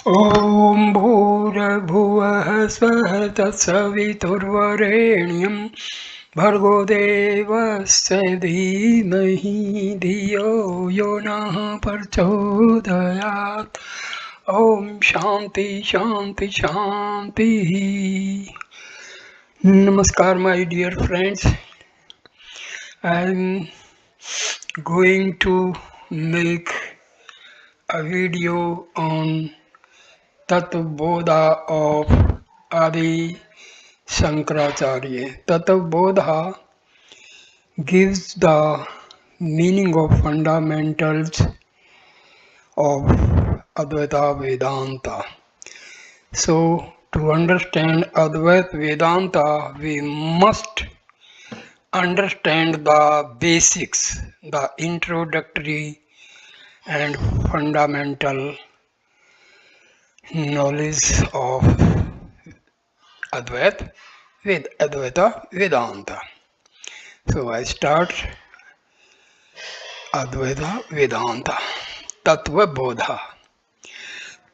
ॐ भूर्भुवः स्वः तत्सवितुर्वरेण्यं भर्गो देवस्य धीमहि धियो यो नः प्रचोदयात्। ॐ शांति शांति शांति। Namaskar my dear friends. I am going to make a video on Tattvabodha of Adi Shankaracharya. Tattvabodha gives the meaning of fundamentals of Advaita Vedanta. So, to understand Advaita Vedanta, we must understand the basics, the introductory and fundamental knowledge of Advaita with Advaita Vedanta. So I start Advaita Vedanta. Tattva Bodha.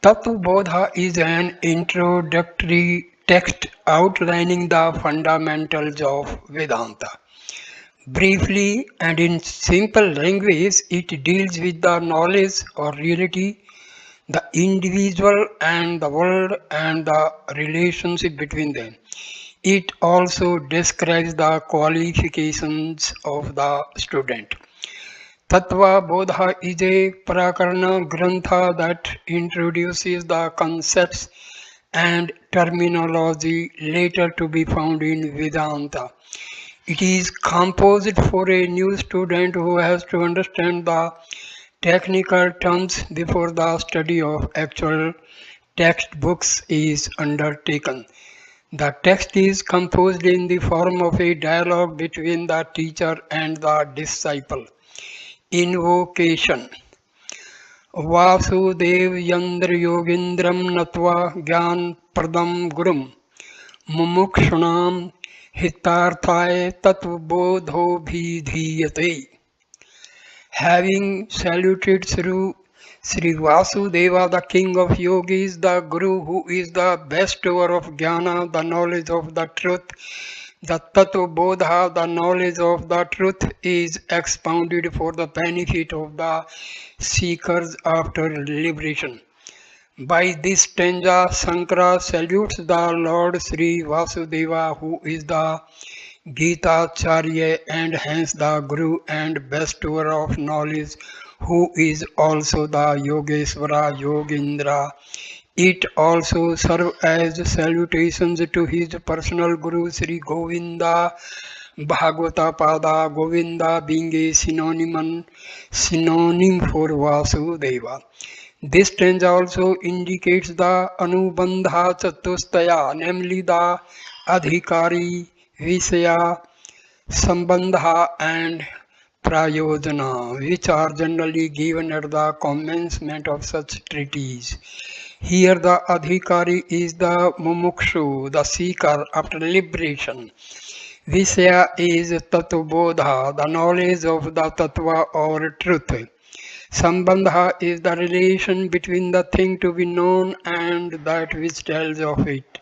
Tattva Bodha is an introductory text outlining the fundamentals of Vedanta. Briefly and in simple language, it deals with the knowledge or reality, the individual and the world, and the relationship between them. It also describes the qualifications of the student. Tattva Bodha is a Prakarana Grantha that introduces the concepts and terminology later to be found in Vedanta. It is composed for a new student who has to understand the technical terms before the study of actual textbooks is undertaken. The text is composed in the form of a dialogue between the teacher and the disciple. Invocation. Vasudev यंद्र योगींद्रम नत्वा ज्ञान Padma गुरुम मुमुक्षुणाम हितार्थाय तत्वबोधोभिधीयते. Having saluted Sri Vasudeva, the king of yogis, the Guru who is the bestower of jnana, the knowledge of the truth, the Tattva Bodha, the knowledge of the truth, is expounded for the benefit of the seekers after liberation. By this stanza, Shankara salutes the Lord Sri Vasudeva, who is the Gita Acharya and hence the Guru and bestower of knowledge, who is also the Yogeshwara Yogendra. It also serves as salutations to his personal Guru Sri Govinda Bhagavata Pada, Govinda being a synonym for Vasudeva. This stanza also indicates the Anubandha Chatustaya, namely the Adhikari, Visaya, Sambandha and Prayojana, which are generally given at the commencement of such treaties. Here the Adhikari is the Mumukshu, the seeker after liberation. Visaya is Tattvabodha, the knowledge of the Tattva or truth. Sambandha is the relation between the thing to be known and that which tells of it.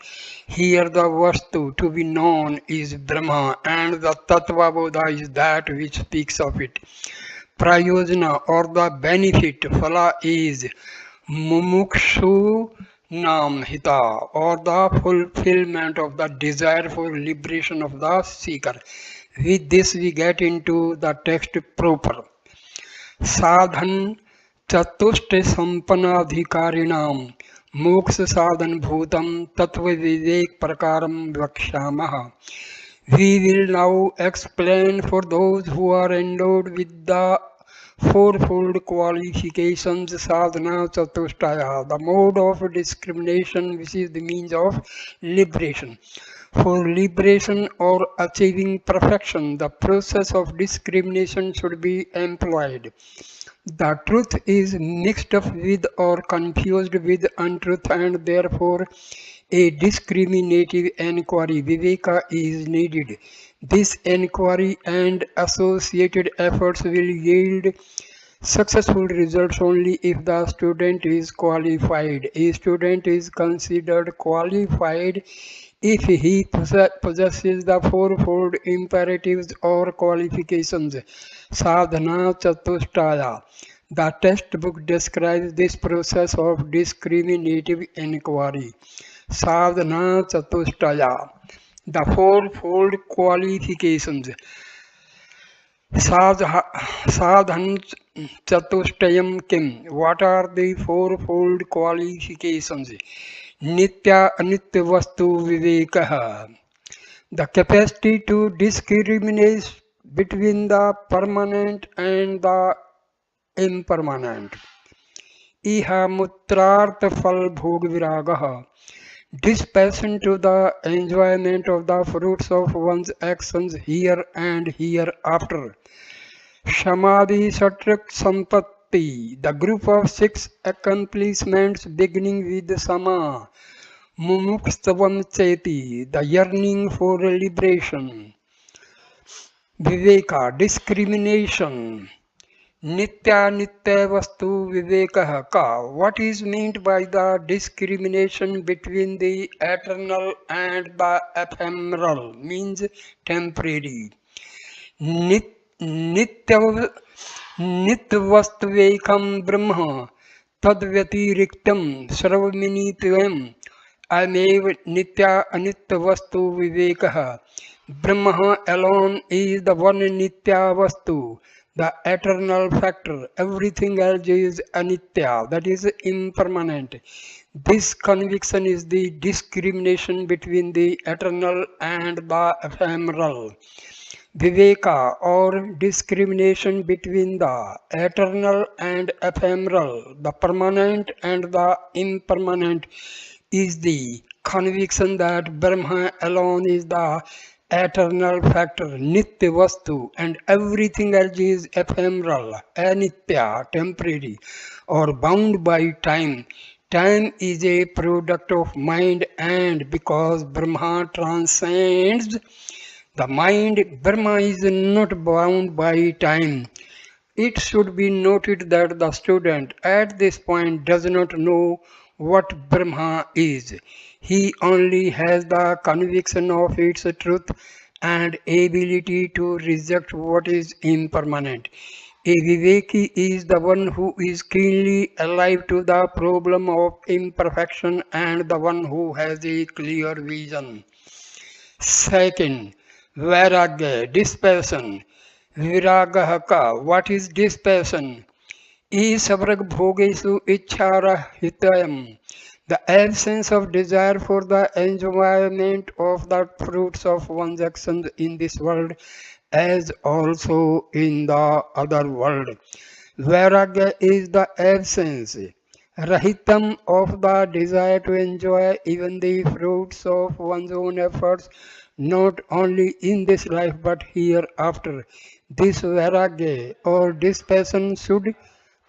Here the Vastu to be known is Brahma and the Tattva Bodha is that which speaks of it. Prayojana or the benefit, Phala, is Mumukshu Nam Hita or the fulfillment of the desire for liberation of the seeker. With this we get into the text proper. साधन चतुष्ट संपन्नाधिकारिणाम मोक्ष साधन भूतम तत्व विवेक प्रकारम वक्ष्यामः. We will now explain for those who are endowed with the fourfold qualifications sadhana chatushtaya, the mode of discrimination which is the means of liberation. For liberation or achieving perfection, the process of discrimination should be employed. The truth is mixed up with or confused with untruth, and therefore a discriminative enquiry, viveka, is needed. This enquiry and associated efforts will yield Successful results only if the student is qualified. A student is considered qualified if he possesses the fourfold imperatives or qualifications. Sadhana Chatushtaya. The textbook describes this process of discriminative inquiry. Sadhana Chatushtaya. The fourfold qualifications. Sadhan Chatushtayam Kim. What are the fourfold qualifications? Nitya Anitya Vastu Vivekaha. The capacity to discriminate between the permanent and the impermanent. Iha Mutrartha Phal Bhog Viragaha. Dispassion to the enjoyment of the fruits of one's actions here and hereafter. Samadhi Satrak Sampatti, the group of 6 accomplishments beginning with Sama. Mumukstavam Cheti, the yearning for liberation. Viveka, discrimination. Nitya Nitya Vastu Vivekaha Ka. What is meant by the discrimination between the eternal and the ephemeral? Means temporary. Nitya Nityavastvekam Brahma Tadvyatiriktam Sarvaminityam Amev Nitya Anitya Vastu Vivekaha. Brahma alone is the one Nitya Vastu, the eternal factor. Everything else is anitya, that is impermanent. This conviction is the discrimination between the eternal and the ephemeral. Viveka, or discrimination between the eternal and ephemeral, the permanent and the impermanent, is the conviction that Brahma alone is the eternal factor, Nitya Vastu, and everything else is ephemeral, anitya, temporary, or bound by time. Time is a product of mind, and because Brahma transcends the mind, Brahma is not bound by time. It should be noted that the student at this point does not know what Brahma is. He only has the conviction of its truth and ability to reject what is impermanent. A Viveki is the one who is keenly alive to the problem of imperfection and the one who has a clear vision. Second, Vairagya, dispassion. Viragah ka. What is dispassion? Savrag bhogesu hitayam. The absence of desire for the enjoyment of the fruits of one's actions in this world as also in the other world. Vairagya is the absence, rahitam, of the desire to enjoy even the fruits of one's own efforts, not only in this life but hereafter. This vairagya or dispassion should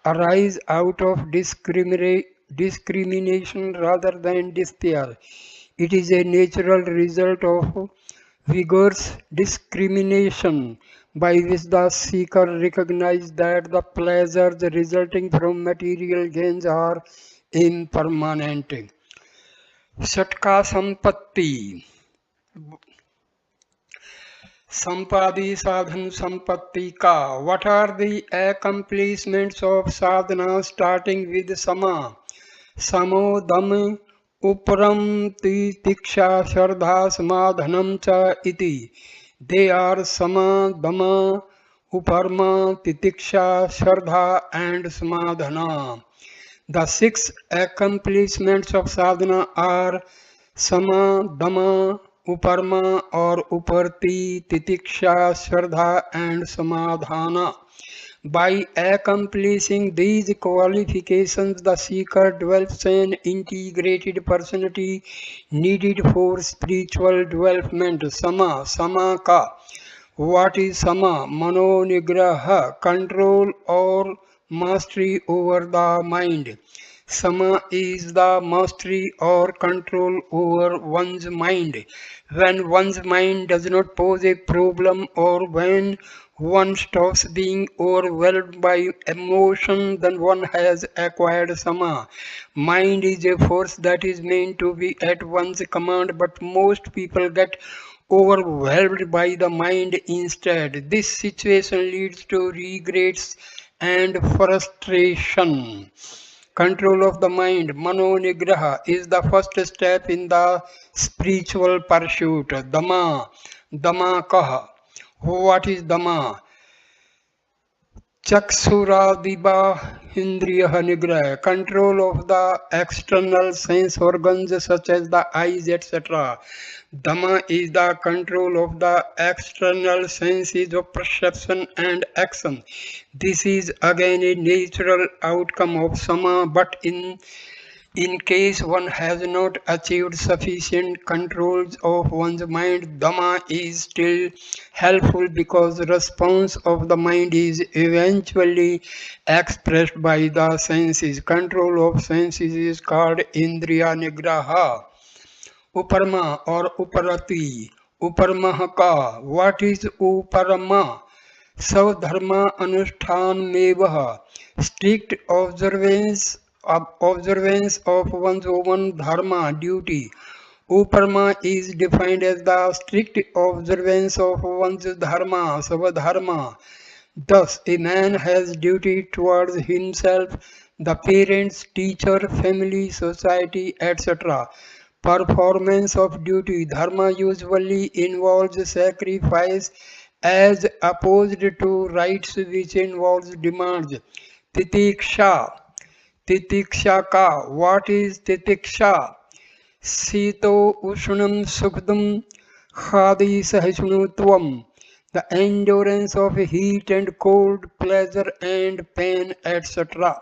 arise out of discrimination rather than despair. It is a natural result of vigorous discrimination by which the seeker recognizes that the pleasures resulting from material gains are impermanent. Satka Sampatti. Sampadi Sadhan Sampatti Ka. What are the accomplishments of sadhana starting with Sama? Samo Dam Uparam Tiksha Shardha Samadhanam Cha Iti. They are Sama, Dama, Uparma, Titiksha, Shardha and Samadhana. The 6 accomplishments of sadhana are Sama, Dama, Uparma or Uparti, Titiksha, Shraddha and Samadhana. By accomplishing these qualifications, the seeker develops an integrated personality needed for spiritual development. Sama ka. What is Sama? Mano Nigraha, control or mastery over the mind. Sama is the mastery or control over one's mind. When one's mind does not pose a problem or when one stops being overwhelmed by emotion, then one has acquired Sama. Mind is a force that is meant to be at one's command, but most people get overwhelmed by the mind instead. This situation leads to regrets and frustration. Control of the mind, Mano Nigraha, is the first step in the spiritual pursuit. Dhamma, Dhamma Kaha. What is Dhamma? Chakshuradiba Indriya Nigrah, control of the external sense organs such as the eyes, etc. Dhamma is the control of the external senses of perception and action. This is again a natural outcome of Sama, but in case one has not achieved sufficient controls of one's mind, Dhamma is still helpful because response of the mind is eventually expressed by the senses. Control of senses is called Indriya Nigraha. Uparma or Uparati. Uparma ka. What is Uparma? Savdharma Anushthan Mevaha. Strict observance of one's own dharma duty. Uparma is defined as the strict observance of one's dharma, savadharma. Thus, a man has duty towards himself, the parents, teacher, family, society, etc. Performance of duty, dharma usually involves sacrifice as opposed to rights which involves demands. Titiksha. Titiksha ka. What is titiksha? Sito Ushnam Sukhdam Khadi Sahishnutvam. The endurance of heat and cold, pleasure and pain, etc.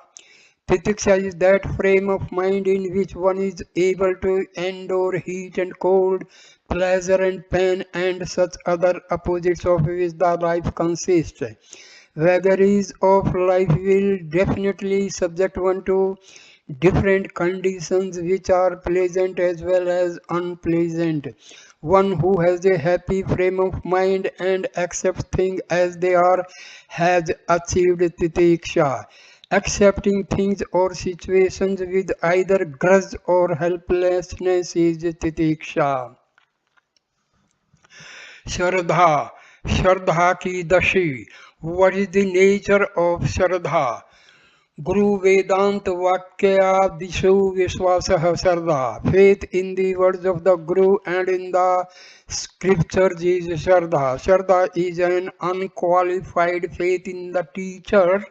Titiksha is that frame of mind in which one is able to endure heat and cold, pleasure and pain, and such other opposites of which the life consists. Vagaries of life will definitely subject one to different conditions which are pleasant as well as unpleasant. One who has a happy frame of mind and accepts things as they are has achieved titiksha. Accepting things or situations with either grudge or helplessness is titiksha. Shraddha, Shraddha ki dashi. What is the nature of Shraddha? Guru Vedanta Vakya Dishu Vishwasah Shraddha. Faith in the words of the Guru and in the scriptures is Shraddha. Shraddha is an unqualified faith in the teacher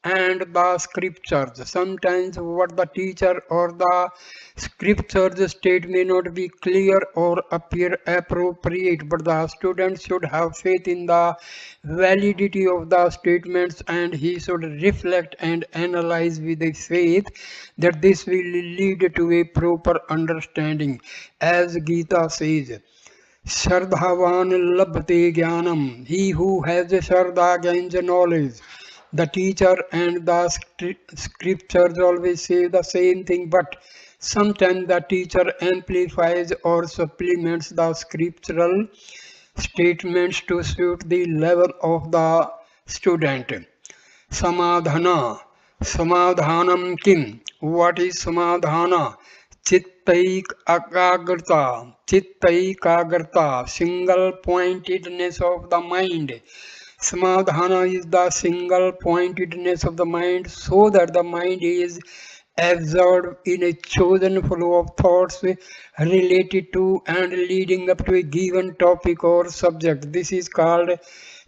and the scriptures. Sometimes what the teacher or the scriptures state may not be clear or appear appropriate, but the student should have faith in the validity of the statements and he should reflect and analyze with a faith that this will lead to a proper understanding. As Gita says, Shardhavan labhate jnanam. He who has a Shardha gains knowledge. The teacher and the scriptures always say the same thing, but sometimes the teacher amplifies or supplements the scriptural statements to suit the level of the student. Samadhana. Samadhanam kim? What is samadhana? Chittaik akagrata. Chittaikagrata. Single pointedness of the mind. Samadhana is the single pointedness of the mind so that the mind is absorbed in a chosen flow of thoughts related to and leading up to a given topic or subject. This is called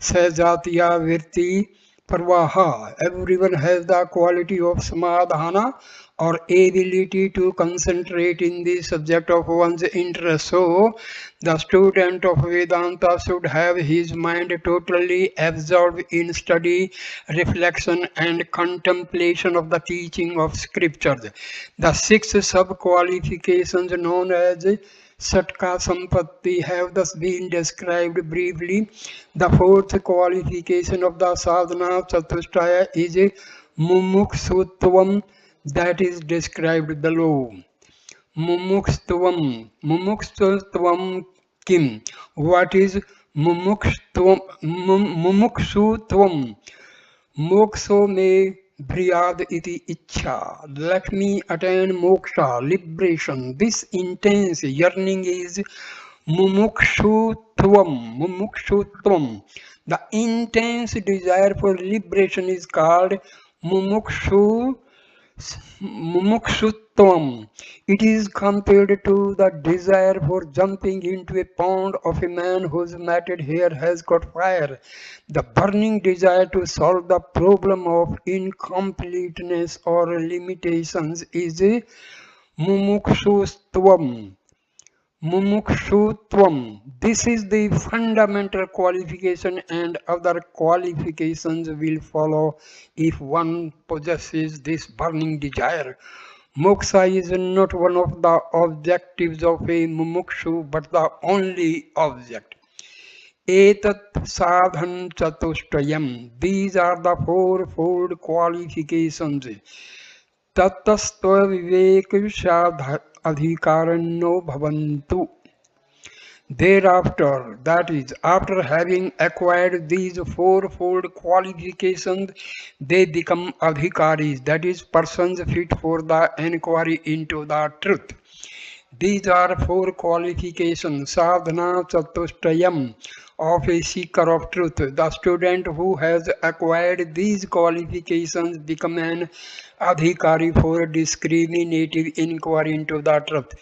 Sahajatiya Virti Parvaha. Everyone has the quality of Samadhana or ability to concentrate in the subject of one's interest. So, the student of Vedanta should have his mind totally absorbed in study, reflection and contemplation of the teaching of scriptures. The 6 sub-qualifications known as Satka Sampatti have thus been described briefly. The 4th qualification of the sadhana chatushtaya is mumukshutvam. that is described below. Mumukshutvam kim. What is mumukshutvam? Moksho me bhriyad iti ichha. Let me attain moksha, liberation. This intense yearning is mumukshutvam. Mumukshutvam. The intense desire for liberation is called mumukshu Mumukshutvam. It is compared to the desire for jumping into a pond of a man whose matted hair has caught fire. The burning desire to solve the problem of incompleteness or limitations is mumukshutvam. Mumukshutvam. This is the fundamental qualification, and other qualifications will follow if one possesses this burning desire. Moksha is not one of the objectives of a mumukshu, but the only object. Etat sadhan chatushtrayam. These are the fourfold qualifications. Tattastva vivek adhikaranno bhavantu. Thereafter, that is, after having acquired these fourfold qualifications, they become adhikaris, that is, persons fit for the inquiry into the truth. These are four qualifications, sadhana chatushtayam, of a seeker of truth. The student who has acquired these qualifications become an adhikari for discriminative inquiry into the truth.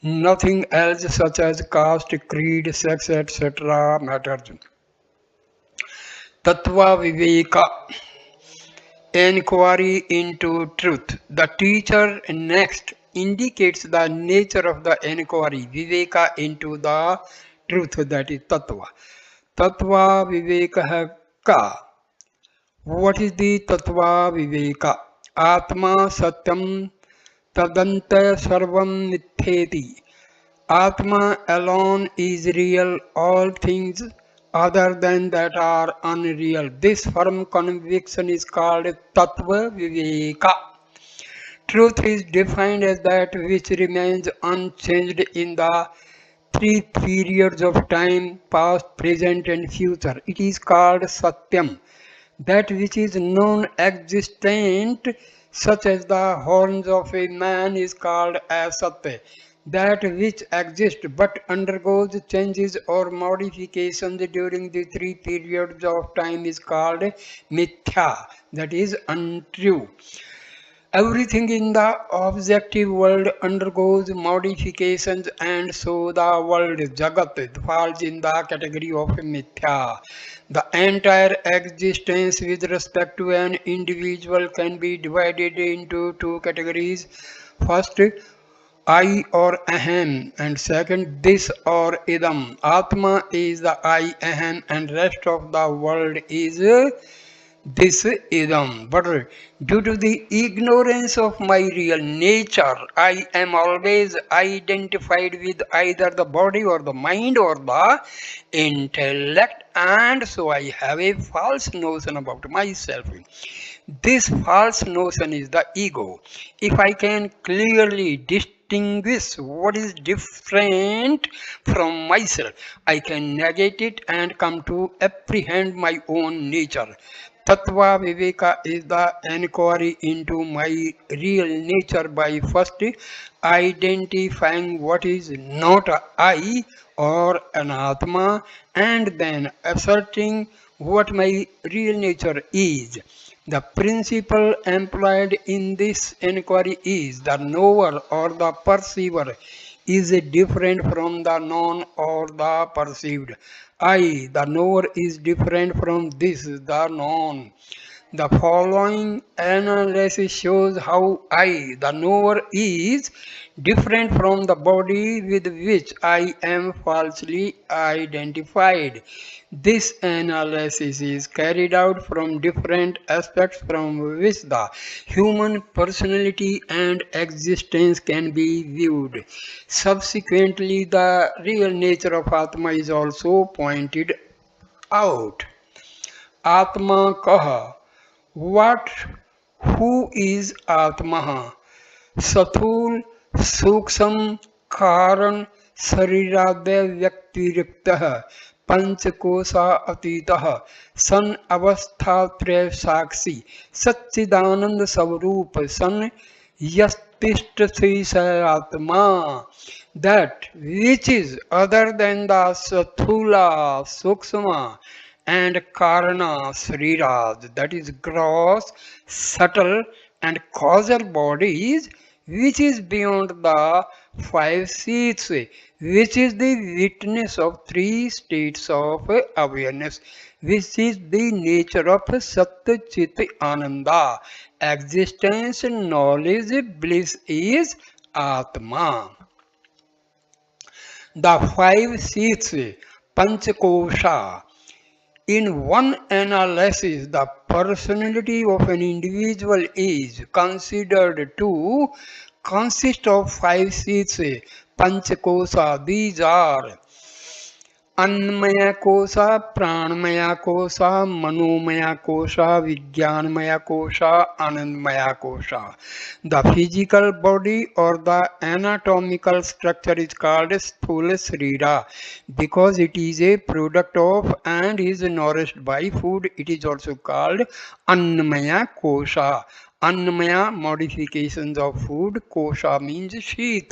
Nothing else such as caste, creed, sex, etc. matters. Tattva Viveka, inquiry into truth. The teacher next indicates the nature of the inquiry, Viveka, into the truth, that is Tattva. Tattva Viveka ka. What is the Tattva Viveka? Atma Satyam Tadanta Sarvam Mittheti. Atma alone is real, all things other than that are unreal. This firm conviction is called Tattva Viveka. Truth is defined as that which remains unchanged in the three periods of time, past, present and future. It is called Satyam. That which is non-existent, such as the horns of a man, is called as Satya. That which exists but undergoes changes or modifications during the three periods of time is called Mithya, that is untrue. Everything in the objective world undergoes modifications, and so the world Jagat falls in the category of Mithya. The entire existence with respect to an individual can be divided into two categories. First, I or Aham, and second, this or Idam. Atma is the I, Aham, and rest of the world is this idam. But due to the ignorance of my real nature, I am always identified with either the body or the mind or the intellect, and so I have a false notion about myself. This false notion is the ego. If I can clearly distinguish what is different from myself, I can negate it and come to apprehend my own nature. Tattva Viveka is the inquiry into my real nature by first identifying what is not I or an Atma, and then asserting what my real nature is. The principle employed in this inquiry is the knower or the perceiver is different from the known or the perceived. I, the knower, is different from this, the known. The following analysis shows how I, the knower, is different from the body with which I am falsely identified. This analysis is carried out from different aspects from which the human personality and existence can be viewed. Subsequently, the real nature of Atma is also pointed out. Atma kaha. What Who is Atma? Sathul Suksham Karan Sharirade Vyaktiriptah Panchakosa Atitah San Avastha Traya Sakshi Satchidanand Swarup San Yastishtasi Atma, that which is other than the Sathula Sukshma and Karana Sriraj, that is gross, subtle and causal bodies, which is beyond the five seats, which is the witness of three states of awareness, which is the nature of Sat Chit Ananda. Existence, knowledge, bliss is Atma. The five seats, Panchakosha. In one analysis, the personality of an individual is considered to consist of five seats, Panchakosa. These are Annamaya Kosha, Pranamaya Kosha, Manomaya Kosha, Vijnanamaya Kosha, Anandamaya Kosha. The physical body or the anatomical structure is called Sthula Srira because it is a product of and is nourished by food. It is also called Annamaya Kosha. Annamaya, modifications of food, Kosha means sheath.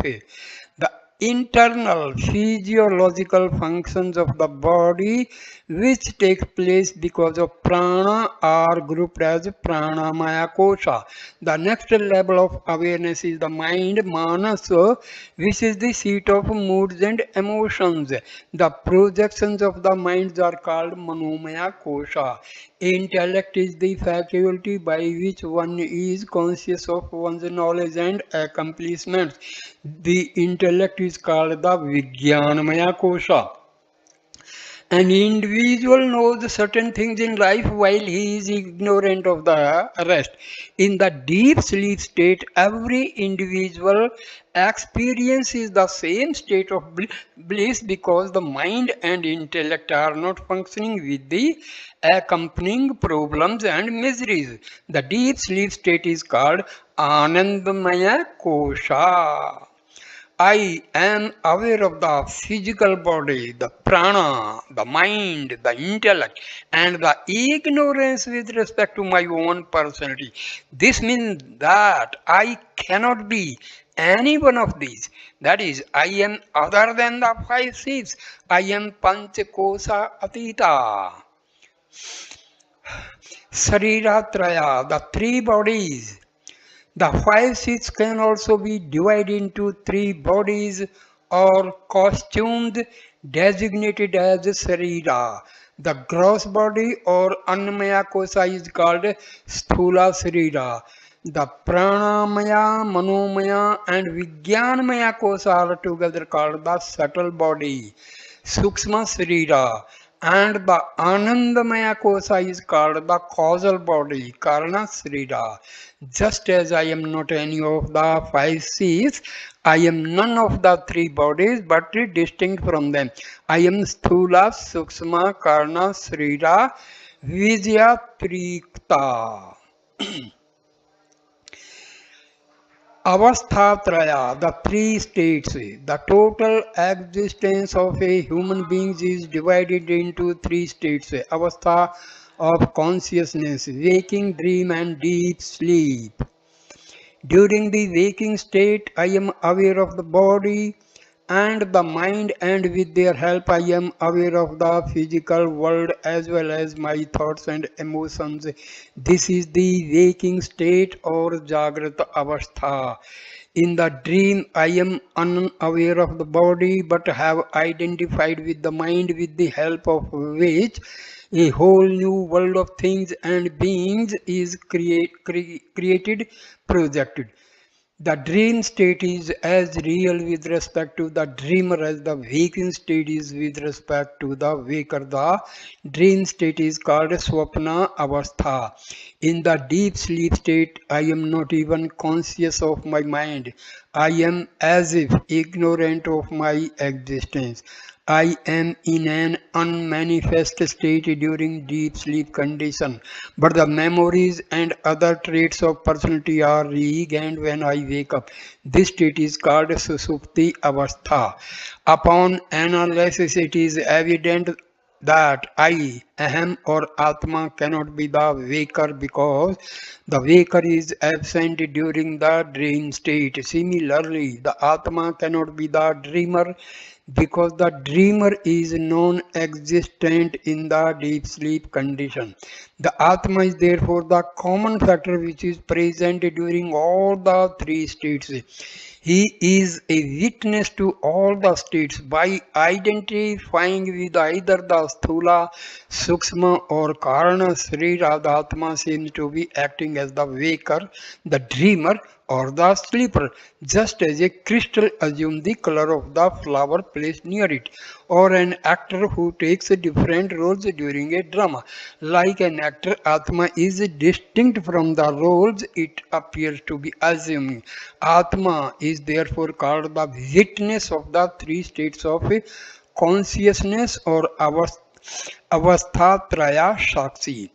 The internal physiological functions of the body which take place because of prana are grouped as pranamaya kosha. The next level of awareness is the mind, manasa, which is the seat of moods and emotions. The projections of the minds are called manomaya kosha. Intellect is the faculty by which one is conscious of one's knowledge and accomplishments. The intellect is called the Vijnanamaya Kosha. An individual knows certain things in life while he is ignorant of the rest. In the deep sleep state, every individual experiences the same state of bliss because the mind and intellect are not functioning with the accompanying problems and miseries. The deep sleep state is called Anandamaya Kosha. I am aware of the physical body, the prana, the mind, the intellect, and the ignorance with respect to my own personality. This means that I cannot be any one of these. That is, I am other than the five seats. I am Panchakosa Atita. Sariratraya, the three bodies. The five seats can also be divided into three bodies or costumes designated as Sarira. The gross body or Annamaya Kosha is called Sthula Sarira. The Pranamaya, Manomaya and Vijnanamaya Kosha are together called the subtle body, Sukshma Sarira. And the Anandamaya Kosha is called the causal body, Karana Srira. Just as I am not any of the five seas, I am none of the three bodies but distinct from them. I am Sthula, Sukshma, Karana, Srira, Vijaya, Trikta. Avasthatraya, the three states. The total existence of a human being is divided into three states. Avastha of consciousness, waking, dream and deep sleep. During the waking state, I am aware of the body and the mind, and with their help, I am aware of the physical world as well as my thoughts and emotions. This is the waking state or Jagrata Avastha. In the dream, I am unaware of the body but have identified with the mind, with the help of which a whole new world of things and beings is created, projected. The dream state is as real with respect to the dreamer as the waking state is with respect to the waker. The dream state is called Swapna Avastha. In the deep sleep state, I am not even conscious of my mind. I am as if ignorant of my existence. I am in an unmanifest state during deep sleep condition, but the memories and other traits of personality are regained when I wake up. This state is called Susupti Avastha. Upon analysis, it is evident that I, Aham or Atma cannot be the waker because the waker is absent during the dream state. Similarly, the Atma cannot be the dreamer because the dreamer is non-existent in the deep sleep condition. The Atma is therefore the common factor which is present during all the three states. He is a witness to all the states by identifying with either the Sthula, Sukshma or Karana Srira. The Atma seems to be acting as the waker, the dreamer or the sleeper, just as a crystal assumes the color of the flower placed near it, or an actor who takes different roles during a drama. Like an actor, Atma is distinct from the roles it appears to be assuming. Atma is therefore called the witness of the three states of consciousness or avasthatraya shakshi.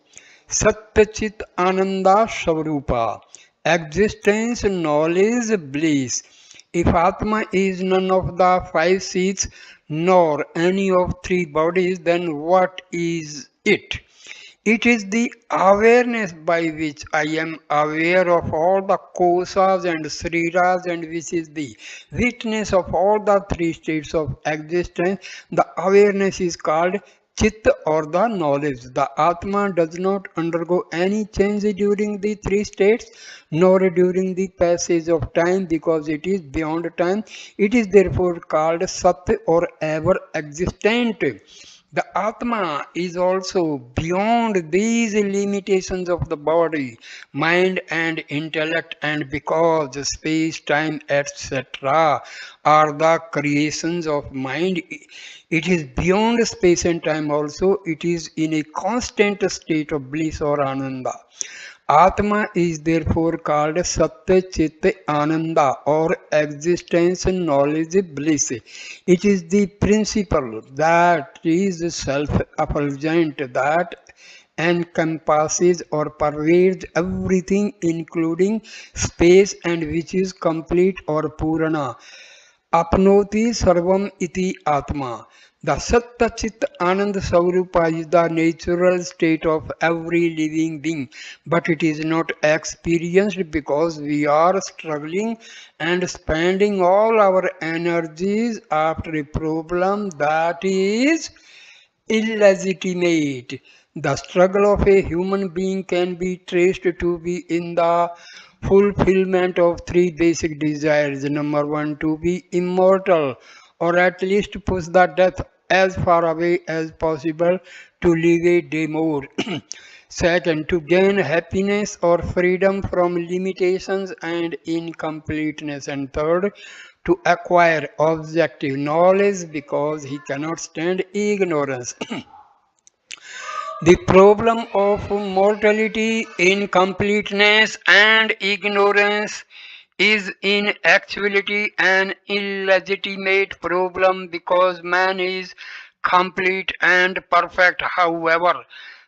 Satyachit Ananda Swarupa. Existence, knowledge, bliss. If Atma is none of the five seats nor any of three bodies, then what is it? It is the awareness by which I am aware of all the kosas and sriras, and which is the witness of all the three states of existence. The awareness is called Chit or the knowledge. The Atma does not undergo any change during the three states nor during the passage of time because it is beyond time. It is therefore called Sat or ever existent. The Atma is also beyond these limitations of the body, mind and intellect, and because space, time, etc. are the creations of mind, it is beyond space and time also. It is in a constant state of bliss or ananda. Atma is therefore called Satya Chit Ananda or existence knowledge bliss. It is the principle that is self-effulgent, that encompasses or pervades everything including space and which is complete or purana. Apnoti Sarvam iti Atma. The Satta Chit Anand Saurupa is the natural state of every living being, but it is not experienced because we are struggling and spending all our energies after a problem that is illegitimate. The struggle of a human being can be traced to be in the fulfillment of three basic desires. Number one, to be immortal, or at least push the death as far away as possible to live a day more. Second, to gain happiness or freedom from limitations and incompleteness. And third, to acquire objective knowledge because he cannot stand ignorance. The problem of mortality, incompleteness, and ignorance is in actuality an illegitimate problem because man is complete and perfect. However,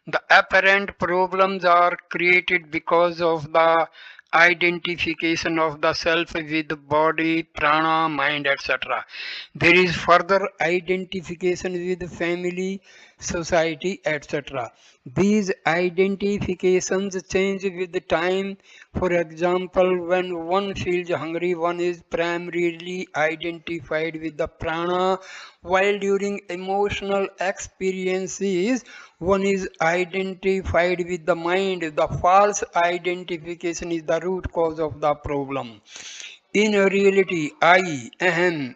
the apparent problems are created because of the identification of the self with body, prana, mind, etc. There is further identification with family, society, etc. These identifications change with time. For example, when one feels hungry, one is primarily identified with the prana, while during emotional experiences, one is identified with the mind. The false identification is the root cause of the problem. In reality, I am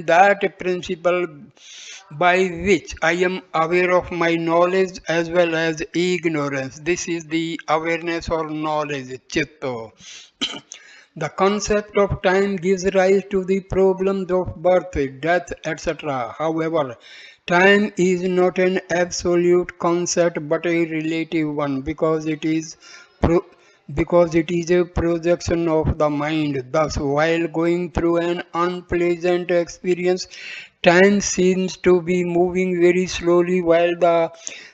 that principle by which I am aware of my knowledge as well as ignorance. This is the awareness or knowledge, chitta. The concept of time gives rise to the problems of birth, death, etc. However, time is not an absolute concept but a relative one pro- because it is a projection of the mind. Thus, while going through an unpleasant experience, Time seems to be moving very slowly while the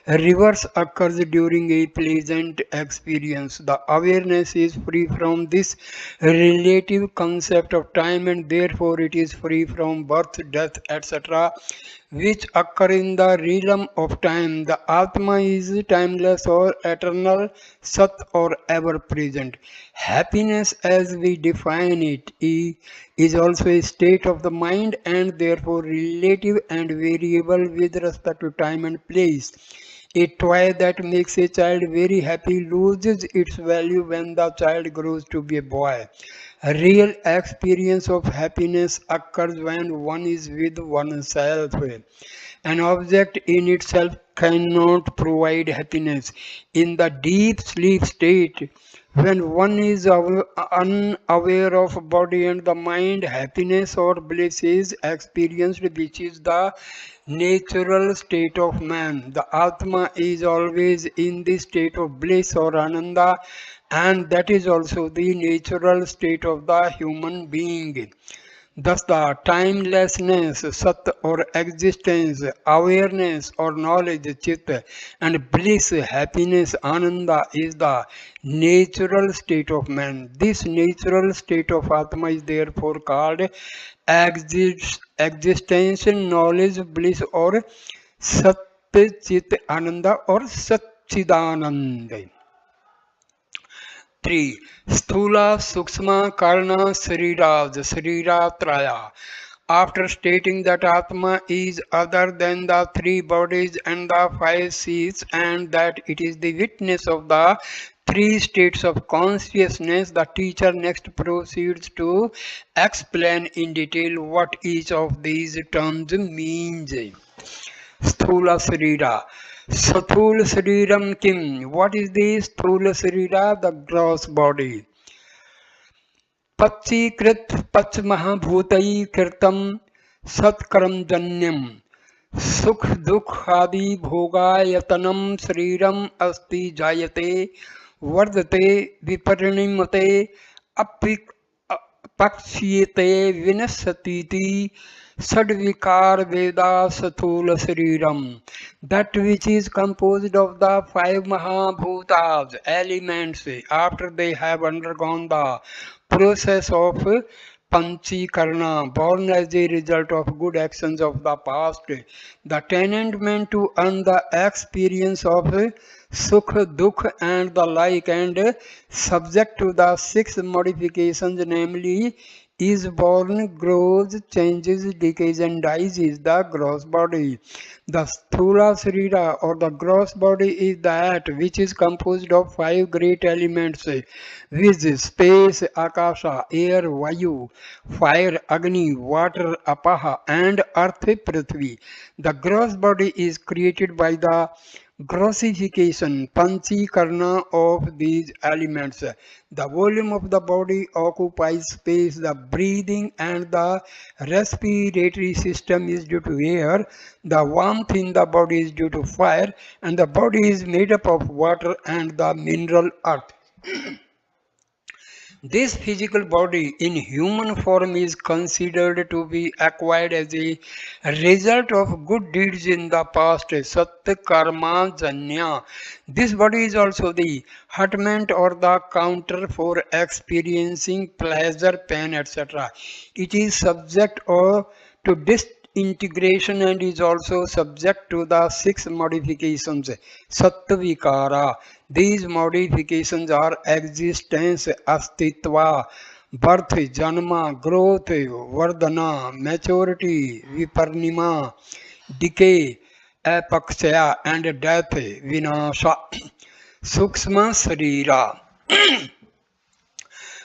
reverse occurs during a pleasant experience. The awareness is free from this relative concept of time and therefore it is free from birth, death, etc., which occur in the realm of time. The Atma is timeless or eternal, Sat or ever present. Happiness, as we define it, is also a state of the mind and therefore relative and variable with respect to time and place. A toy that makes a child very happy loses its value when the child grows to be a boy. A real experience of happiness occurs when one is with oneself. An object in itself cannot provide happiness. In the deep sleep state, when one is unaware of body and the mind, happiness or bliss is experienced, which is the natural state of man. The Atma is always in the state of bliss or Ananda, and that is also the natural state of the human being. Thus, the timelessness, sat or existence, awareness or knowledge, chit, and bliss, happiness, ananda is the natural state of man. This natural state of Atma is therefore called existence, knowledge, bliss, or sat, chit, ananda, or satchidananda. 3. Sthula, Sukshma, Karna, Sharira, Traya. After stating that Atma is other than the three bodies and the five seats and that it is the witness of the three states of consciousness, the teacher next proceeds to explain in detail what each of these terms means. Sthula Sarira. Sathul Sariram Kim. What is the Sthula Sarira? The gross body. Pachikrit Pach Mahabhutai Kirtam Satkaram Janyam. Sukh Dukh Adi Bhogayatanam Sariram Asti Jayate Vardate Viparinimate Apik Pakshiyate Vinasatiti Sadvikar Veda Sathula Sariram. That which is composed of the five Mahabhutas, elements, after they have undergone the process of Panchikarna, born as a result of good actions of the past, the tenement to earn the experience of Sukh, Dukh and the like, and subject to the six modifications, namely is born, grows, changes, decays and dies is the gross body. The Sthula Srira or the gross body is that which is composed of five great elements, which is space, Akasha, air, Vayu, fire, Agni, water, Apaha and earth, Prithvi. The gross body is created by the grossification, panchikarna of these elements. The volume of the body occupies space, the breathing and the respiratory system is due to air, the warmth in the body is due to fire, and the body is made up of water and the mineral earth. This physical body in human form is considered to be acquired as a result of good deeds in the past, sat karma janya. This body is also the hutment or the counter for experiencing pleasure, pain, etc. It is subject or to disintegration and is also subject to the six modifications, sattvikara. These modifications are existence, astitva, birth, janma, growth, vardhana, maturity, viparnima, decay, apakshaya, and death, vinasha. Sukshma Sarira.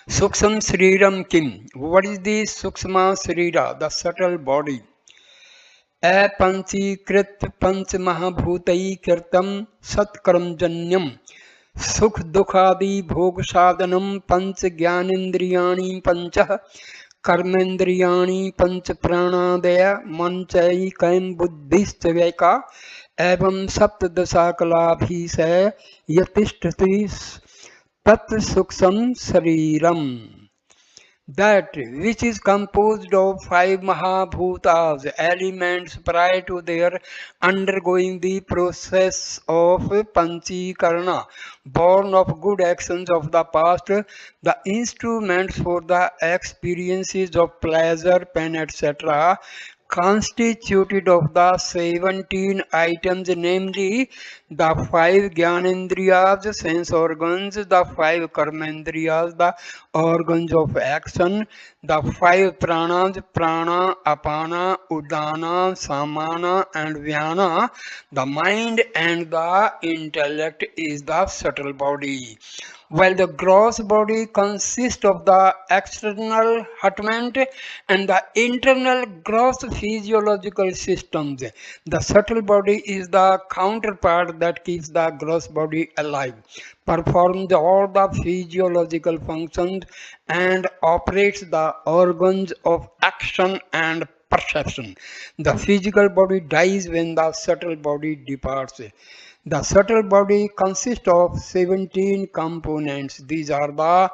Sukshma Sariram Kim. What is the Sukshma Sarira? The subtle body. अपंचीकृत पंच महाभूतई कृतम सत्कर्मजन्यम सुख दुखादि भोग साधनम पंच ज्ञानेन्द्रियाणि पंच कर्मेन्द्रियाणि पंच प्राणादय मंचैकं बुद्धिश्च वैका एवं सप्तदशाकलाभिः यतिष्ठति तत् सूक्ष्म शरीरम. that which is composed of five Mahabhutas, elements prior to their undergoing the process of Panchikarana, born of good actions of the past, the instruments for the experiences of pleasure, pain, etc., constituted of the 17 items, namely the five Gyanendriyas, sense organs, the five Karmendriyas, the organs of action, the five pranas, prana, apana, udana, samana, and vyana. The mind and the intellect is the subtle body, while the gross body consists of the external hutment and the internal gross physiological systems. The subtle body is the counterpart that keeps the gross body alive, performs all the physiological functions, and operates the organs of action and perception. The physical body dies when the subtle body departs. The subtle body consists of 17 components. These are the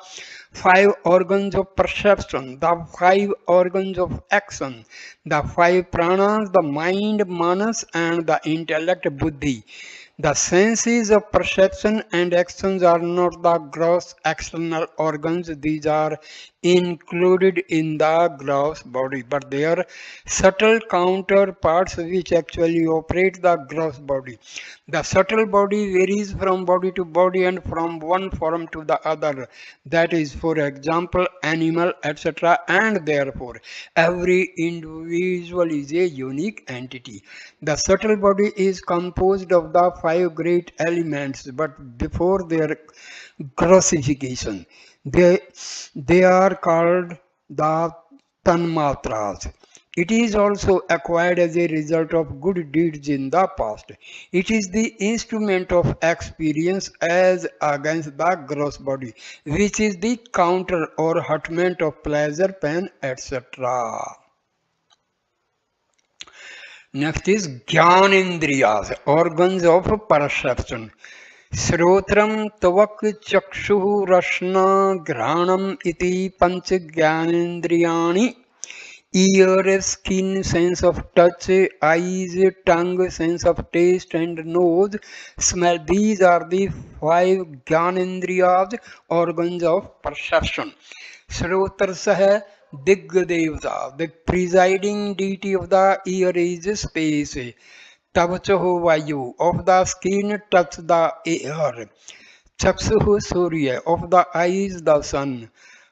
five organs of perception, the five organs of action, the five pranas, the mind, manas, and the intellect, buddhi. The senses of perception and actions are not the gross external organs. These are included in the gross body, but they are subtle counterparts which actually operate the gross body. The subtle body varies from body to body and from one form to the other. That is, for example, animal, etc. And therefore, every individual is a unique entity. The subtle body is composed of the five great elements, but before their grossification, they are called the tanmatras. It is also acquired as a result of good deeds in the past. It is the instrument of experience as against the gross body, which is the counter or hutment of pleasure, pain, etc. Next is Gyanendriyas, organs of perception. Srotram Tavak Chakshu Rashna Granam iti Panch Gyanendriyani. Ear, skin, sense of touch, eyes, tongue, sense of taste, and nose, smell. These are the five Gyanendriyas, organs of perception. Srotrasah Digdevta, the presiding deity of the ear is space. Tavchaho Vayu, of the skin touch the air. Chaksuhu Surya, of the eyes the sun.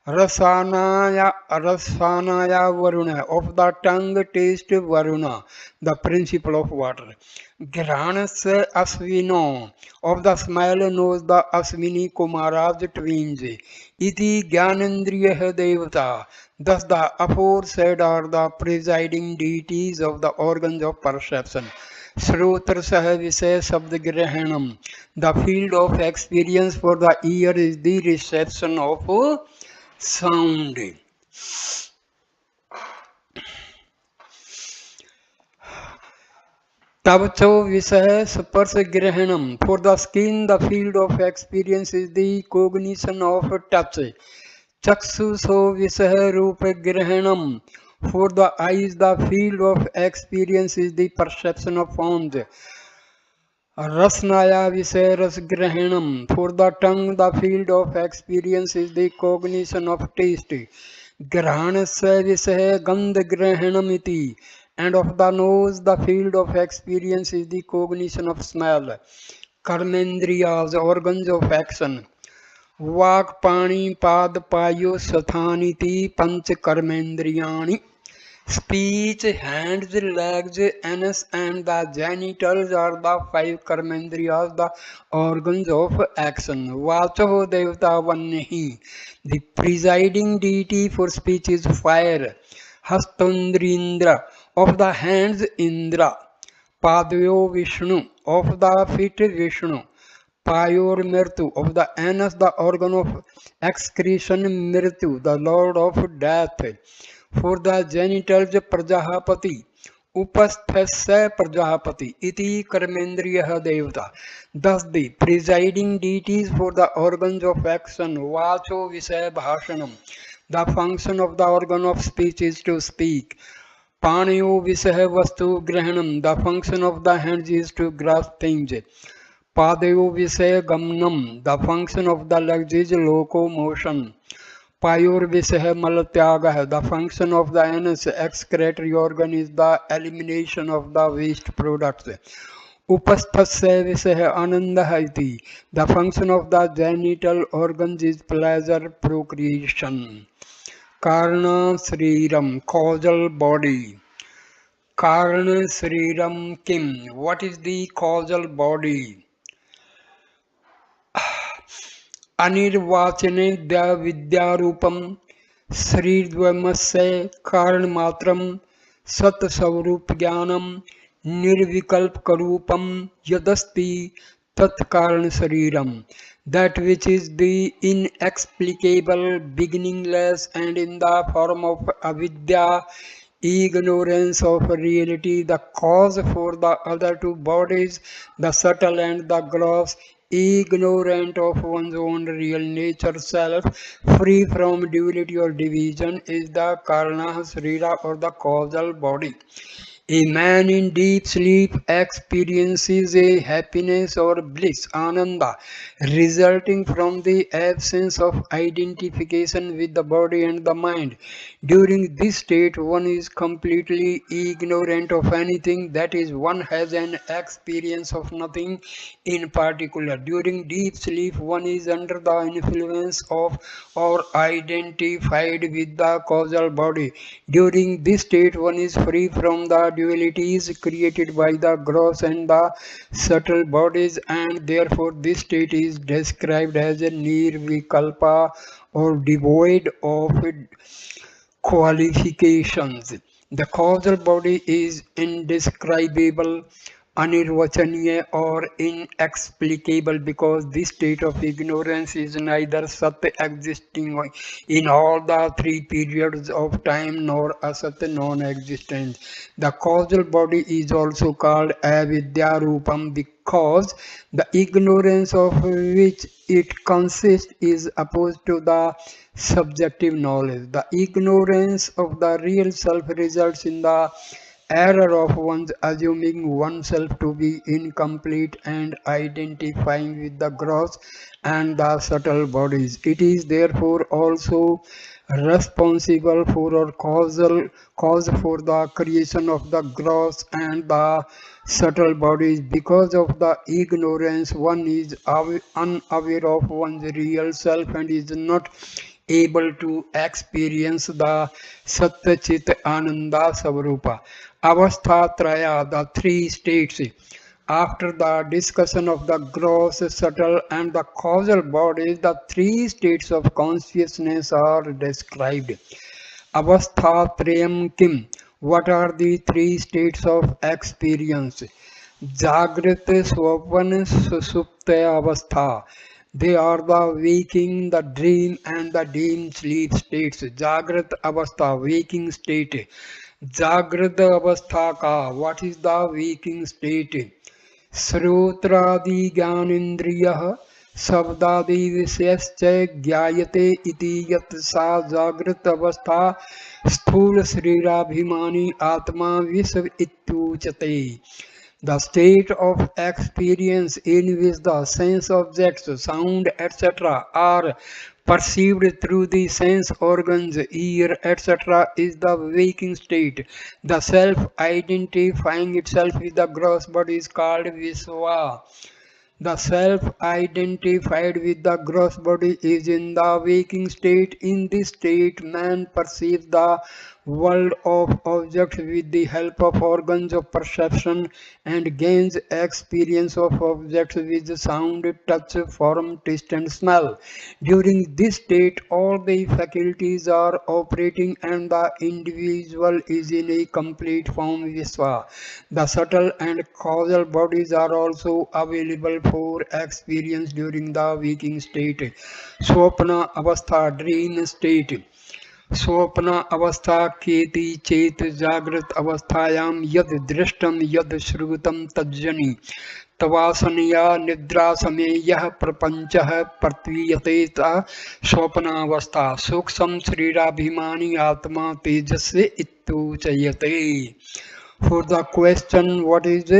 Rasanaya Varuna, of the tongue taste Varuna, the principle of water. Granasa Asvino, of the smell knows the Aswini Kumaras twins. Iti Gyanendriya Devata, thus the aforesaid are the presiding deities of the organs of perception. Srotrasah Visaya Sabdgrahanam, the field of experience for the ear is the reception of sound. Tavcho Visaya Sparsgrahanam, for the skin the field of experience is the cognition of touch. Chaksuso Visaya Rupagrahanam, for the eyes the field of experience is the perception of sound. Rasnaya Visaya Rasgrahanam, for the tongue the field of experience is the cognition of taste. Grahanasya Visaya Gandhagrahanam iti, and of the nose the field of experience is the cognition of smell. Karmendriyas, organs of action. Vak Pani Pad Payo Sathaniti Panch Karmendriyani. Speech, hands, legs, anus, and the genitals are the five karmendriyas, the organs of action. Vachaho Devata Vannehi, the presiding deity for speech is fire. Hastandrindra, of the hands Indra. Padyo Vishnu, of the feet Vishnu. Payor Mirtu, of the anus, the organ of excretion Mirtu, the lord of death. For the genitals Prajapati, Upasthasya Prajapati iti Karmendriya Devata. Thus the presiding deities for the organs of action, Vacho Visaya Bhashanam. The function of the organ of speech is to speak. Panayo Visaya Vastu Grahanam. The function of the hands is to grasp things. Padayo Visaya Gamnam. The function of the legs is locomotion. Payurvisah Malatyaga. The function of the anus excretory organ is the elimination of the waste products. Upasthasya Visah Anandaha iti. The function of the genital organs is pleasure procreation. Karna Sriram, causal body. Karna Sriram Kim. What is the causal body? अनिर्वाचने विद्यारूपम श्रीद्वयमस्य कारणमात्रम सत्स्वरूप ज्ञानम निर्विकल्पकरूपम यदस्ति तत्कारण शरीरम. That which is the inexplicable, beginningless, and in the form of avidya, ignorance of reality, the cause for the other two bodies, the subtle and the gross, ignorant of one's own real nature self, free from duality or division, is the karana srira or the causal body. A man in deep sleep experiences a happiness or bliss, ananda, resulting from the absence of identification with the body and the mind. During this state, one is completely ignorant of anything, that is, one has an experience of nothing in particular. During deep sleep, one is under the influence of or identified with the causal body. During this state, one is free from the dualities created by the gross and the subtle bodies, and therefore this state is described as a nirvikalpa or devoid of qualifications. The causal body is indescribable, anirvachaniya or inexplicable, because this state of ignorance is neither sat existing in all the three periods of time nor asat non-existent. The causal body is also called avidya rupam because the ignorance of which it consists is opposed to the subjective knowledge. The ignorance of the real self results in the error of one's assuming oneself to be incomplete and identifying with the gross and the subtle bodies. It is therefore also responsible for or cause for the creation of the gross and the subtle bodies. Because of the ignorance, one is unaware of one's real self and is not able to experience the Satya Chit Ananda Savarupa. Avastha Traya, the three states. After the discussion of the gross, subtle, and the causal bodies, the three states of consciousness are described. Avastha Trayam Kim. What are the three states of experience? Jagrata, Swapana, Susupta Avastha. They are the waking, the dream, and the deep sleep states. Jagrat Avastha, waking state. Jagrat Avastha ka, what is the waking state? Srotradi Gyanindriya Sabdadi Visyascha Gyayate iti yat sa Jagrat Avastha Sthula Srirabhimani Atma Visv Ityuchate. The state of experience in which the sense objects, sound, etc. are perceived through the sense organs, ear, etc. is the waking state. The self identifying itself with the gross body is called Visva. The self identified with the gross body is in the waking state. In this state, man perceives the world of objects with the help of organs of perception and gains experience of objects with sound, touch, form, taste, and smell. During this state, all the faculties are operating and the individual is in a complete form Visva. The subtle and causal bodies are also available for experience during the waking state. Swapna Avastha, dream state. स्वप्न अवस्था केति चेत जागृत अवस्थायां यद दृष्टम यद श्रुतं तज्जनि तवासनया निद्रा समय यह प्रपंचः प्रतीयते सा स्वप्नावस्था सूक्ष्म शरीराभिमानी आत्मा तेजस्य इत्युच्यते. For the question, what is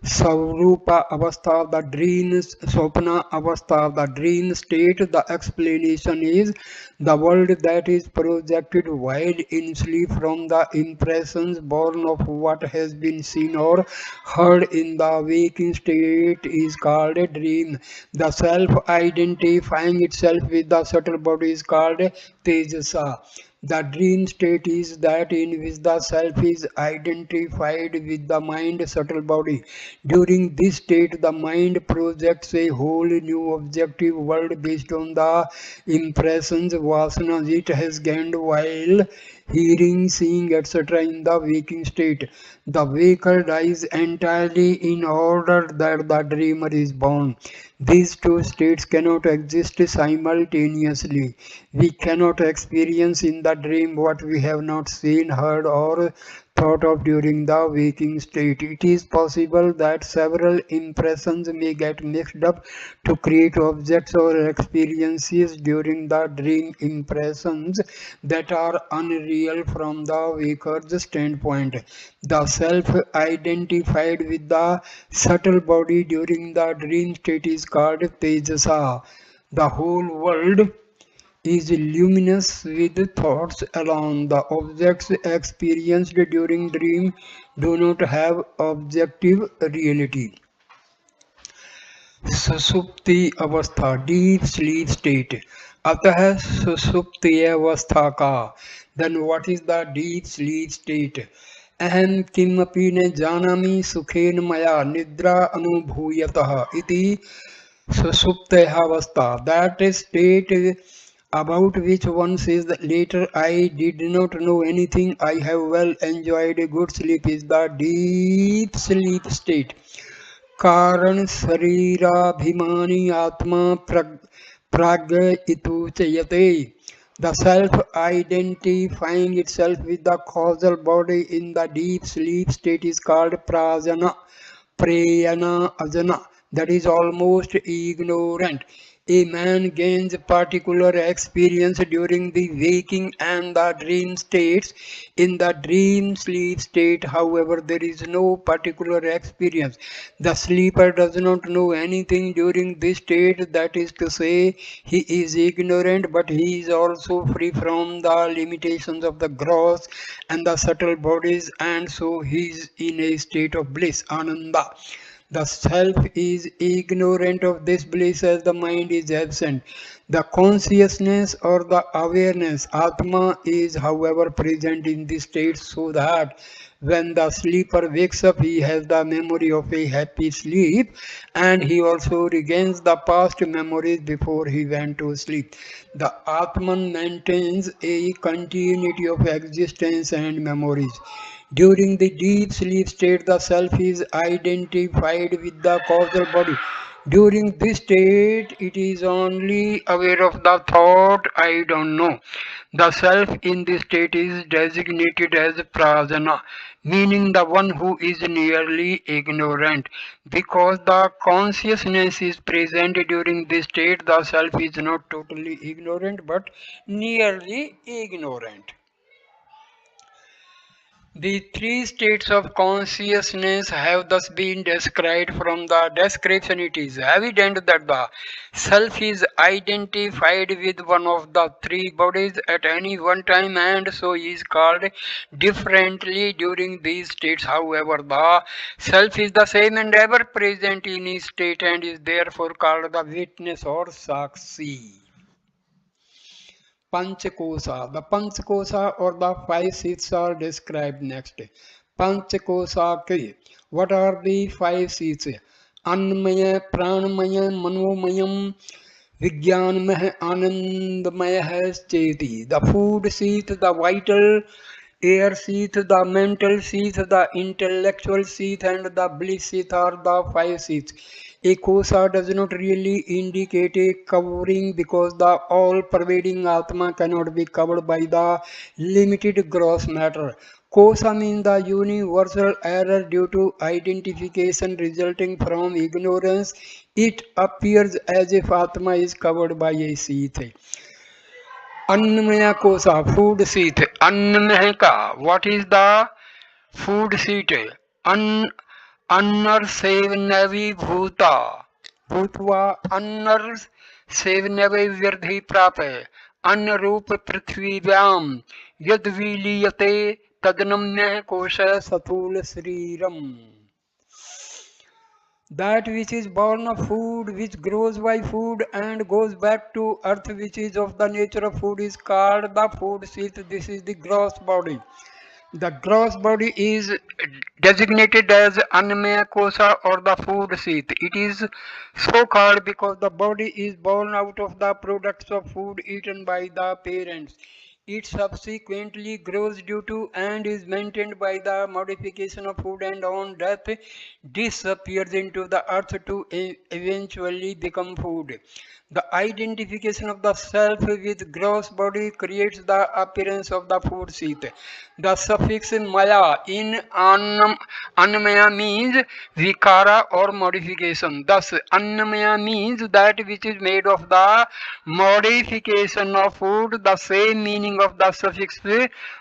Sarupa Avastha, the dream, Swapna Avastha, the dream state, the explanation is the world that is projected while in sleep from the impressions born of what has been seen or heard in the waking state is called a dream. The self identifying itself with the subtle body is called Tejasa. The dream state is that in which the self is identified with the mind subtle body. During this state, the mind projects a whole new objective world based on the impressions, vasanas it has gained while hearing, seeing, etc. in the waking state. The waker dies entirely in order that the dreamer is born. These two states cannot exist simultaneously. We cannot experience in the dream what we have not seen, heard, or thought of during the waking state. It is possible that several impressions may get mixed up to create objects or experiences during the dream, impressions that are unreal from the waker's standpoint. The self identified with the subtle body during the dream state is called Tejasa. The whole world is luminous with thoughts alone. The objects experienced during dream do not have objective reality. सुसुप्ति अवस्था, deep sleep state. अतः सुसुप्ति अवस्था का, then what is the deep sleep state? अहम किमपि न जानामि सुखेन मया निद्रा अनुभूयतः इति सुसुप्तावस्था. That state about which one says that later I did not know anything, I have well enjoyed a good sleep, is the deep sleep state. कारण शरीराभिमानी आत्मा प्राग इतुच्यते. The self identifying itself with the causal body in the deep sleep state is called prajana, prayana, ajana, that is almost ignorant. A man gains particular experience during the waking and the dream states. In the dream sleep state, however, there is no particular experience. The sleeper does not know anything during this state, that is to say, he is ignorant, but he is also free from the limitations of the gross and the subtle bodies, and so he is in a state of bliss, ananda. The self is ignorant of this bliss as the mind is absent. The consciousness or the awareness, Atma, is however present in this state, so that when the sleeper wakes up, he has the memory of a happy sleep, and he also regains the past memories before he went to sleep. The Atman maintains a continuity of existence and memories. During the deep sleep state, the self is identified with the causal body. During this state, it is only aware of the thought, I don't know. The self in this state is designated as prajana, meaning the one who is nearly ignorant. Because the consciousness is present during this state, the self is not totally ignorant but nearly ignorant. The three states of consciousness have thus been described. From the description, it is evident that the self is identified with one of the three bodies at any one time, and so is called differently during these states. However, the self is the same and ever present in each state, and is therefore called the witness or Sakshi. Panchakosha. The Panchakosha or the five seats are described next. Panchakosha ke. What are the five seats? Annamaya, Pranamaya, Manomayam, Vijnanamaya, Anandamaya Cheti. The food seat, the vital air seat, the mental seat, the intellectual seat, and the bliss seat are the five seats. A kosa does not really indicate a covering because the all-pervading Atma cannot be covered by the limited gross matter. Kosa means the universal error due to identification resulting from ignorance. It appears as if Atma is covered by a sheath. Annamaya kosa, food sheath. Annamaya, what is the food sheath? An अन्नर सेवनवि भूता भूतवा ulnar सेवनवि व्यर्धि प्राप अन्न रूप पृथ्वीव्याम यद विलीयते तदनम्य कोश सतूल शरीरम. That which is born of food, which grows by food and goes back to earth, which is of the nature of food, is called the food sheath. This is the gross body. The gross body is designated as Annamaya Kosa or the food sheath. It is so called because the body is born out of the products of food eaten by the parents. It subsequently grows due to and is maintained by the modification of food and on death disappears into the earth to eventually become food. The identification of the self with gross body creates the appearance of the food sheath. The suffix maya in annamaya means vikara or modification. Thus, annamaya means that which is made of the modification of food. The same meaning of the suffix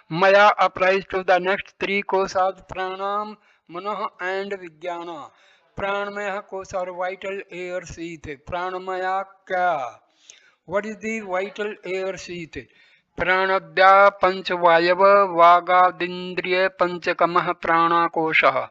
maya applies to the next three kosas pranam, manah and vijnana. Pranamaya kosa or vital air sheath. Pranamaya kya? What is the vital air sheath? प्राणद्या पंचवायव वागादिंद्रिय पंचकमः प्राणाकोशः.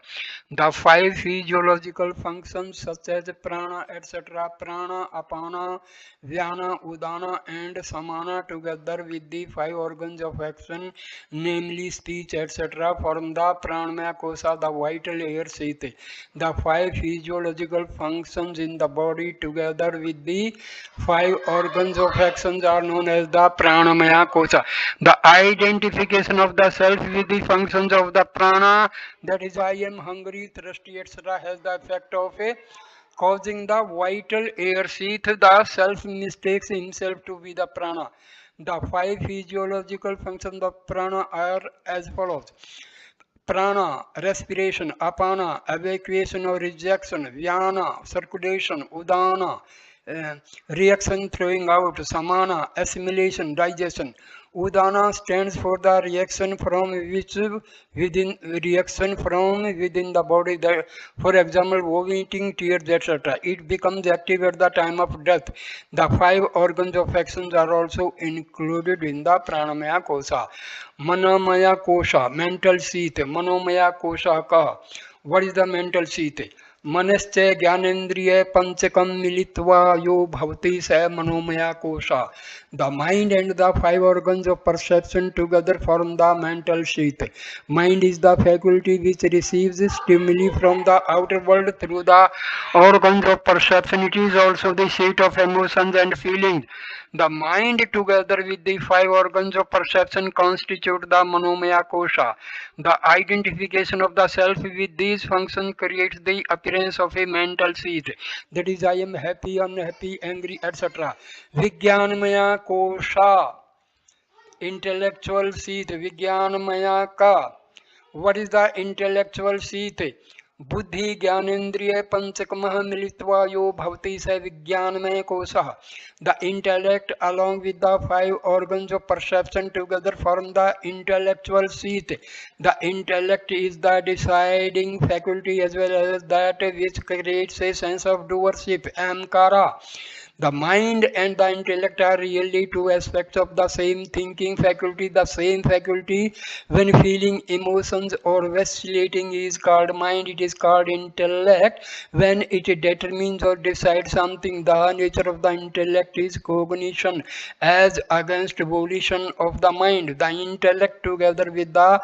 The five physiological functions such as prana etc. prana, apana, vyana, udana and samana together with the five organs of action namely speech etc. form the pranamaya kosa, the vital air sheath. The five physiological functions in the body together with the five organs of actions are known as the pranamaya kosa. The identification of the self with the functions of the prana, that is I am hungry, thirsty etc. has the effect of causing the vital air sheath. The self mistakes himself to be the prana. The five physiological functions of prana are as follows. Prana, respiration. Apana, evacuation or rejection. Vyana, circulation. Udana, reaction, throwing out. Samana, assimilation, digestion. Udana stands for the reaction from within the body. That, for example, vomiting, tears, etc. It becomes active at the time of death. The five organs of actions are also included in the pranamaya kosa. Manomaya kosha, mental sheath. Manomaya kosha ka. What is the mental sheath? मनश्च ज्ञानेन्द्रिय पंचकम मिलित्वा यो भवति स मनोमया कोशा. The mind and the five organs of perception together form the mental sheath. Mind is the faculty which receives stimuli from the outer world through the organs of perception. It is also the seat of emotions and feelings. The mind together with the five organs of perception constitute the manomaya kosha. The identification of the self with these functions creates the appearance of a mental sheath. That is, I am happy, unhappy, angry, etc. Vijnanamaya kosha, intellectual sheath. Vijnanamaya ka. What is the intellectual sheath? बुद्धि ज्ञानेन्द्रिय पंचकमः मिलित्वा यो भवति स विज्ञानमय कोशः. The intellect along with the five organs of perception together form the intellectual sheath. The intellect is the deciding faculty as well as that which creates a sense of doership, amkara. The mind and the intellect are really two aspects of the same thinking faculty. The same faculty, when feeling emotions or vacillating, is called mind. It is called intellect. When it determines or decides something, the nature of the intellect is cognition as against volition of the mind. The intellect together with the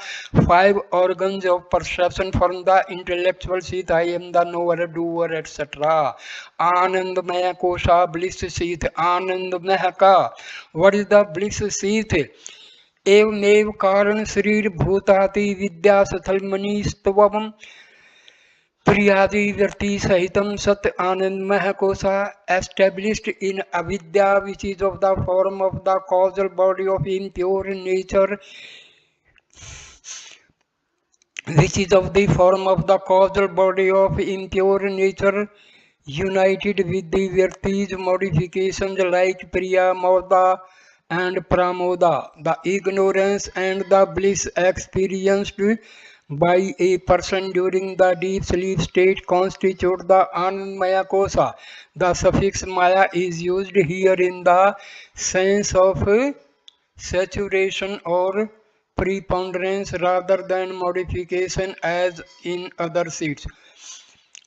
five organs of perception form the intellectual sheath. I am the knower, doer, etc. Anandamaya kosha, bliss sheath. Anandamaya ka. What is the bliss sheath? एवमेव कारण शरीर भूताति विद्या सथल मनीस्तवम Priyadi Virti Sahitam Sat Anandmaya Kosa, established in Avidya, which is of the form of the causal body of impure nature, which is of the form of the causal body of impure nature, united with the Virti's modifications like Priya, Moda, and Pramoda. The ignorance and the bliss experienced by a person during the deep sleep state constitute the Anandmaya Kosa. The suffix Maya is used here in the sense of saturation or preponderance rather than modification as in other seats.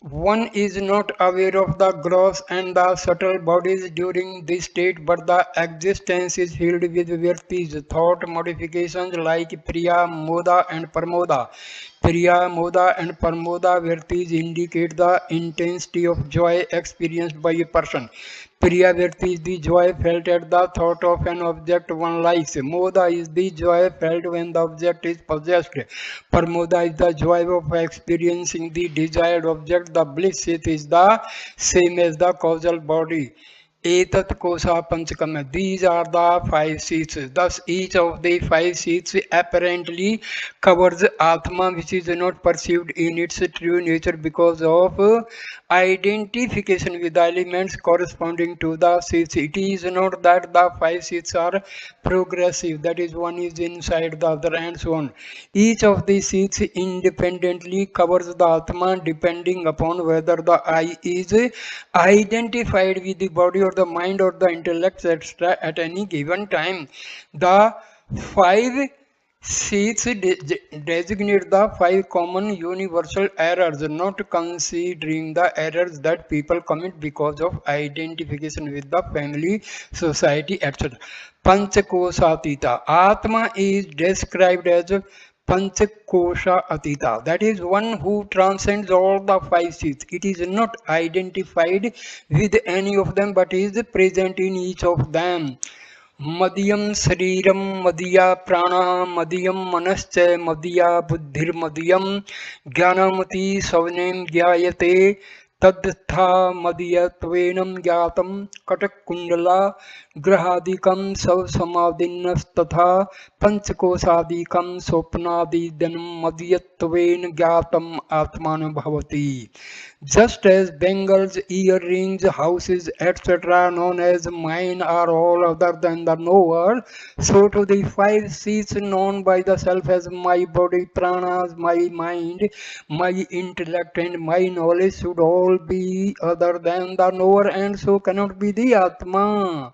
One is not aware of the gross and the subtle bodies during this state, but the existence is filled with virtis, thought modifications like Priya, Moda, and Parmoda. Priya, Moda, and Parmoda virtis indicate the intensity of joy experienced by a person. Priya virti is the joy felt at the thought of an object one likes. Moda is the joy felt when the object is possessed. Parmoda is the joy of experiencing the desired object. The bliss it is the same as the causal body. Etat kosa panchakam. These are the five seats. Thus, each of the five seats apparently covers Atma, which is not perceived in its true nature because of identification with the elements corresponding to the seats. It is not that the five seats are progressive, that is, one is inside the other, and so on. Each of the seats independently covers the Atma depending upon whether the I is identified with the body or the mind or the intellect, etc. at any given time. The five seats designate the five common universal errors, not considering the errors that people commit because of identification with the family, society, etc. Panchakosatita. Atma is described as Panchakosha Atita, that is one who transcends all the five seats. It is not identified with any of them but is present in each of them. Madhyam Sariram Madhya Prana Madhyam Manascha Madhya Buddhir Madhyam Jnanamati Savnem Jyayate Tadtha Madhyatvenam Jyatam Katak Kundala Grahadikam Sav Samadhinnastatha Panchakosadikam Sopnadidanam Madhyatven Jyatam Atmana Bhavati. Just as bangles, earrings, houses, etc., known as mine, are all other than the knower, so to the five seats known by the self as my body, pranas, my mind, my intellect, and my knowledge should all be other than the knower, and so cannot be the Atma.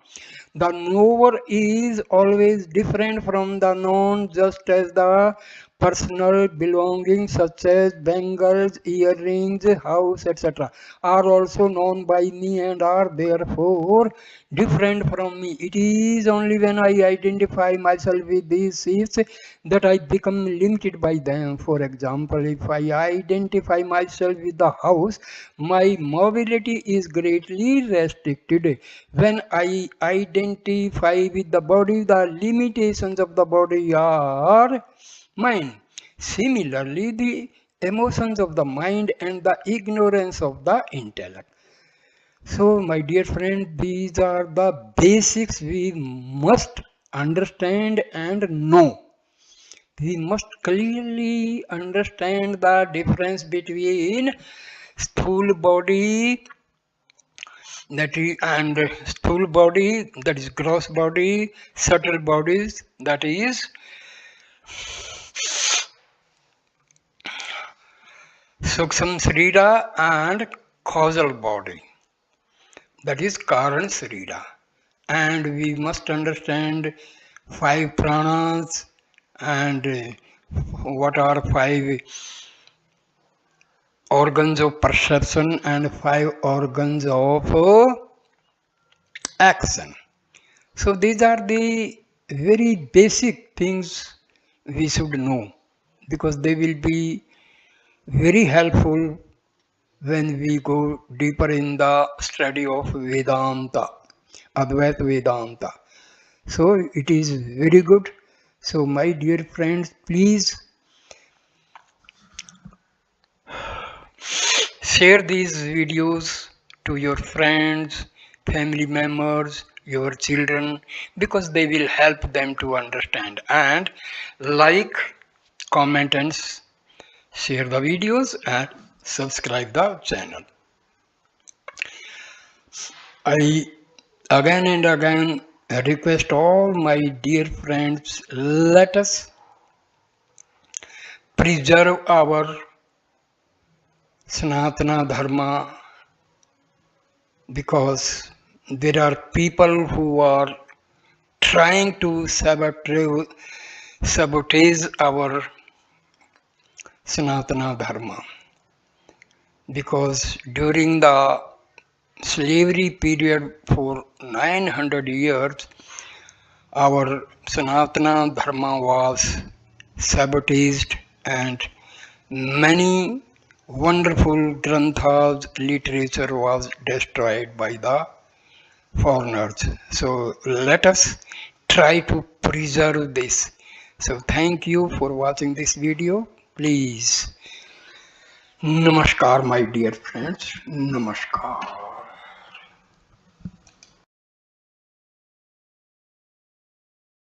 The knower is always different from the known, just as the personal belongings such as bangles, earrings, house, etc. are also known by me and are therefore different from me. It is only when I identify myself with these seats that I become limited by them. For example, if I identify myself with the house, my mobility is greatly restricted. When I identify with the body, the limitations of the body are mine. Similarly, the emotions of the mind and the ignorance of the intellect. So, my dear friend, these are the basics we must understand and know. We must clearly understand the difference between stool body and stool body, that is gross body, subtle bodies, that is Suksham Srira, and causal body, that is Karan Srira. And we must understand five pranas and what are five organs of perception and five organs of action. So these are the very basic things we should know because they will be very helpful when we go deeper in the study of Vedanta, Advaita Vedanta. So it is very good. So my dear friends, please Share these videos to your friends, family members, your children, because they will help them to understand. And like, comment, and share the videos and subscribe the channel. I again and again request all my dear friends, let us preserve our Sanatana Dharma, because there are people who are trying to sabotage our Sanatana Dharma, because during the slavery period for 900 years, our Sanatana Dharma was sabotaged, and many wonderful granthas, literature was destroyed by the foreigners. So let us try to preserve this. So thank you for watching this video. Please, Namaskar, my dear friends. Namaskar.